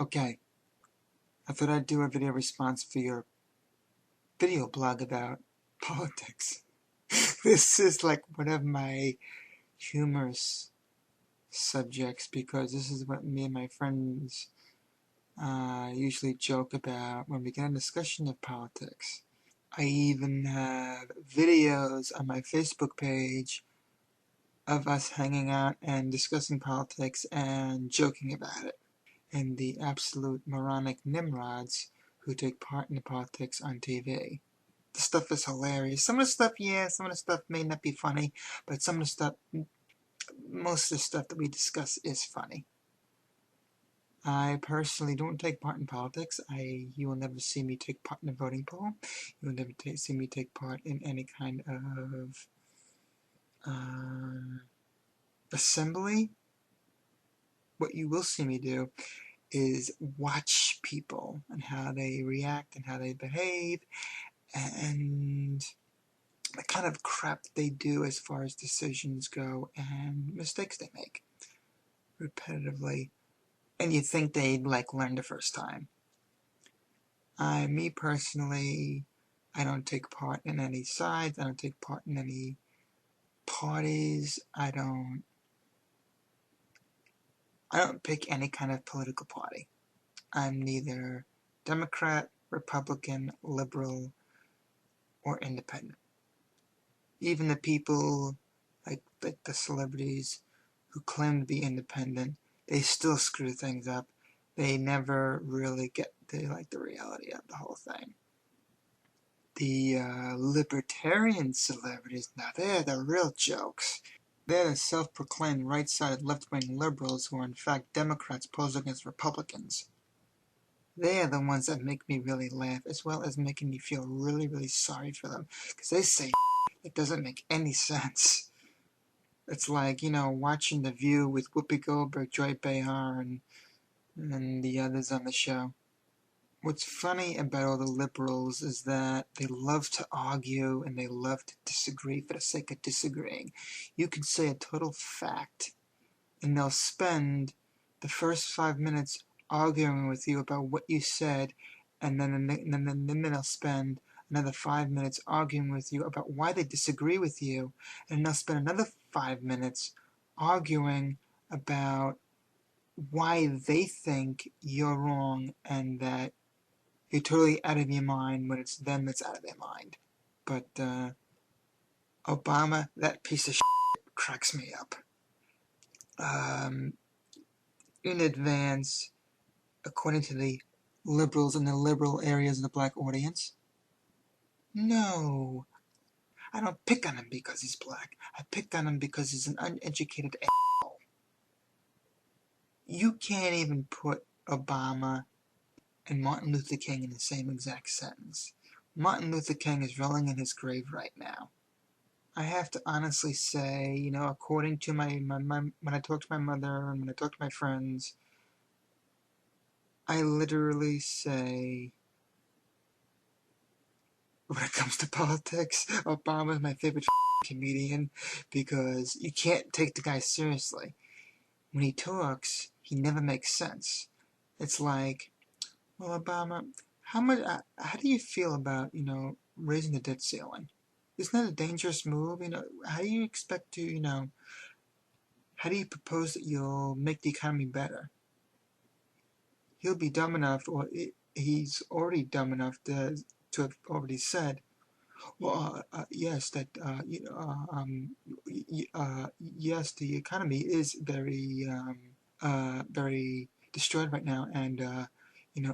Okay, I thought I'd do a video response for your video blog about politics. This is like one of my humorous subjects because this is what me and my friends usually joke about when we get a discussion of politics. I even have videos on my Facebook page of us hanging out and discussing politics and joking about it. And the absolute moronic nimrods who take part in the politics on TV. The stuff is hilarious. Some of the stuff, some of the stuff may not be funny, but some of the stuff, most of the stuff that we discuss is funny. I personally don't take part in politics. You will never see me take part in a voting poll. You will never see me take part in any kind of assembly. What you will see me do is watch people and how they react and how they behave and the kind of crap they do as far as decisions go and mistakes they make repetitively, and you think they'd learn the first time. Me personally, I don't take part in any sides. I don't take part in any parties. I don't pick any kind of political party. I'm neither Democrat, Republican, liberal, or independent. Even the people like the celebrities who claim to be independent, they still screw things up. They never really get the reality of the whole thing. The libertarian celebrities, now they're the real jokes. They're the self-proclaimed right-sided left-wing liberals who are in fact Democrats posed against Republicans. They are the ones that make me really laugh, as well as making me feel really, really sorry for them, because they say it doesn't make any sense. It's like, watching The View with Whoopi Goldberg, Joy Behar, and the others on the show. What's funny about all the liberals is that they love to argue and they love to disagree for the sake of disagreeing. You can say a total fact, and they'll spend the first 5 minutes arguing with you about what you said, and then they'll spend another 5 minutes arguing with you about why they disagree with you, and they'll spend another 5 minutes arguing about why they think you're wrong and that you're totally out of your mind when it's them that's out of their mind. But Obama, that piece of shit, cracks me up. In advance, according to the liberals in the liberal areas of the black audience, no, I don't pick on him because he's black. I picked on him because he's an uneducated asshole. You can't even put Obama and Martin Luther King in the same exact sentence. Martin Luther King is rolling in his grave right now. I have to honestly say, according to my when I talk to my mother and when I talk to my friends, I literally say, when it comes to politics, Obama is my favorite comedian because you can't take the guy seriously. When he talks, he never makes sense. It's like, well, Obama, how do you feel about, raising the debt ceiling? Isn't that a dangerous move? How do you expect to, how do you propose that you'll make the economy better? He'll be dumb enough, or he's already dumb enough to have already said, well, yes, that, yes, the economy is very, very destroyed right now, and, we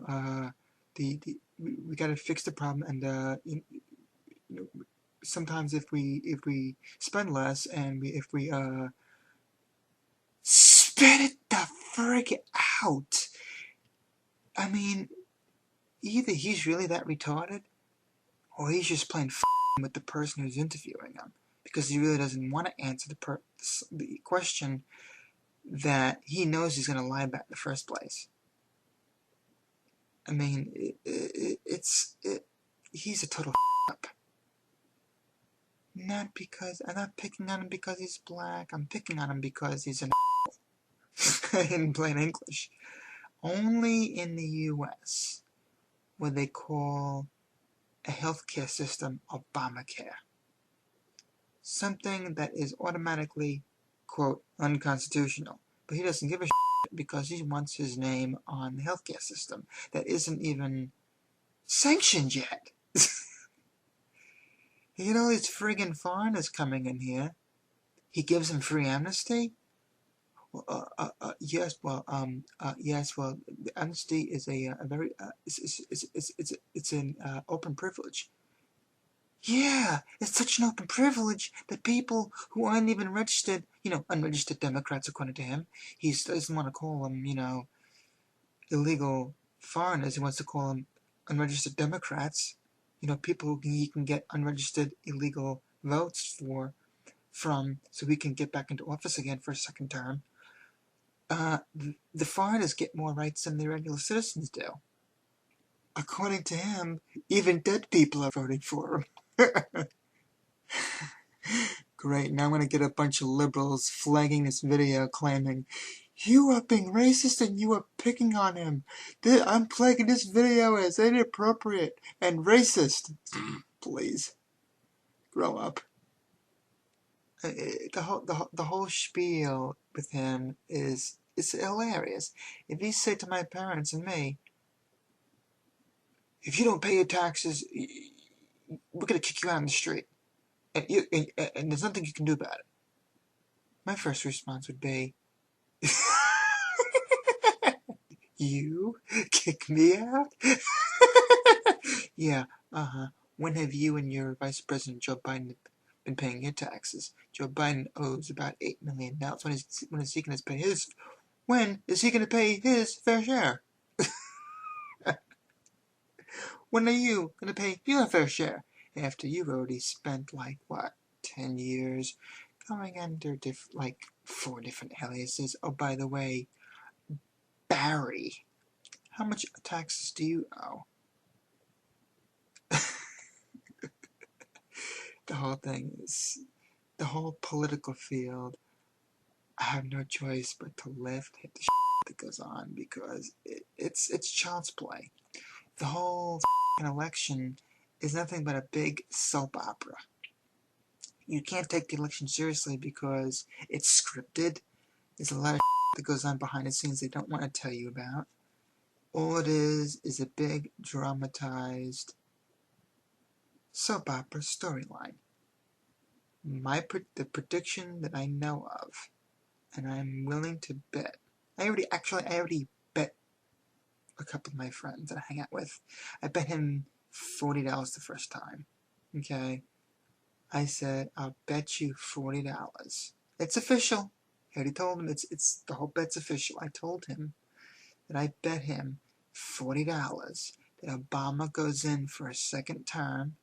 got to fix the problem, and, sometimes if we spend less and if we spit it the frick out. I mean, either he's really that retarded, or he's just playing with the person who's interviewing him, because he really doesn't want to answer the question that he knows he's going to lie about in the first place. I mean, he's a total up. Not because, I'm not picking on him because he's black, I'm picking on him because he's an in plain English. only in the US what they call a healthcare system Obamacare. Something that is automatically, quote, unconstitutional. But he doesn't give a shit because he wants his name on the healthcare system that isn't even sanctioned yet. You know, these friggin' foreigners coming in here. He gives them free amnesty? Yes, well, the amnesty is a very, it's an open privilege. Yeah, it's such an open privilege that people who aren't even registered, unregistered Democrats, according to him, he doesn't want to call them, illegal foreigners. He wants to call them unregistered Democrats. People who he can get unregistered illegal votes from, so he can get back into office again for a second term. The foreigners get more rights than the regular citizens do. According to him, even dead people are voting for him. Great, now I'm going to get a bunch of liberals flagging this video claiming, you are being racist and you are picking on him. I'm flagging this video as inappropriate and racist. Please, grow up. The whole spiel with him is hilarious. If he said to my parents and me, if you don't pay your taxes, we're going to kick you out on the street. And there's nothing you can do about it. My first response would be, you kick me out? Yeah, when have you and your Vice President Joe Biden been paying your taxes? Joe Biden owes about $8 million. When is he going to pay his? When is he going to pay his fair share? When are you going to pay your fair share? After you've already spent, 10 years going under 4 different aliases. Oh, by the way, Barry, how much taxes do you owe? The whole thing is, the whole political field, I have no choice but to hit the that goes on, because it's child's play. The whole election is nothing but a big soap opera. You can't take the election seriously because it's scripted. There's a lot of that goes on behind the scenes they don't want to tell you about. All it is a big dramatized soap opera storyline. The prediction that I know of, and I'm willing to bet. I already bet a couple of my friends that I hang out with. I bet him $40 the first time. Okay? I said, I'll bet you $40. It's official. I already told him it's the whole bet's official. I told him that I bet him $40 that Obama goes in for a second term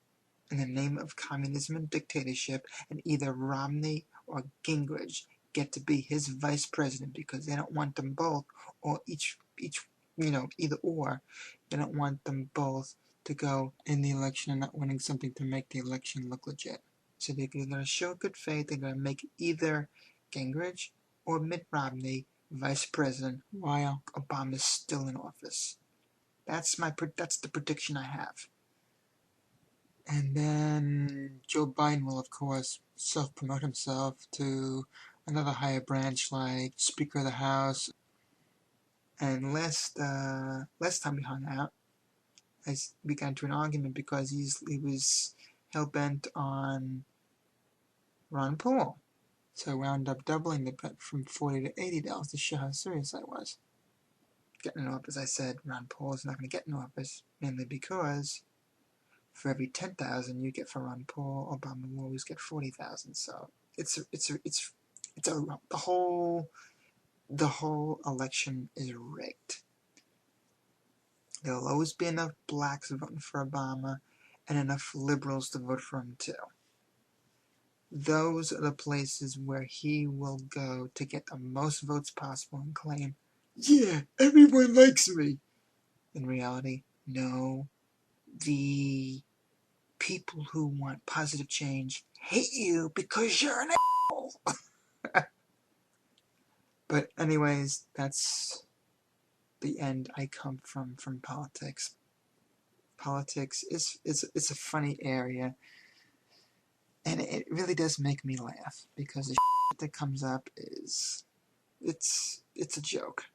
in the name of communism and dictatorship, and either Romney or Gingrich get to be his vice president, because they don't want them both, or either or. They don't want them both to go in the election and not winning something to make the election look legit. So they're going to show good faith. They're going to make either Gingrich or Mitt Romney vice president while Obama's still in office. That's the prediction I have. And then Joe Biden will, of course, self-promote himself to another higher branch like Speaker of the House. And last time we hung out, we got into an argument because he was hell-bent on Ron Paul. So I wound up doubling the bet from $40 to $80 to show how serious I was. Getting in office, I said Ron Paul is not going to get in office, mainly because for every 10,000 you get for Ron Paul, Obama will always get 40,000. So the whole election is rigged. There'll always be enough blacks voting for Obama and enough liberals to vote for him too. Those are the places where he will go to get the most votes possible and claim, yeah, everyone likes me. In reality, no. The people who want positive change hate you because you're an asshole. But anyways, that's the end I come from politics. Politics is a funny area, and it really does make me laugh, because the shit that comes up is, it's a joke.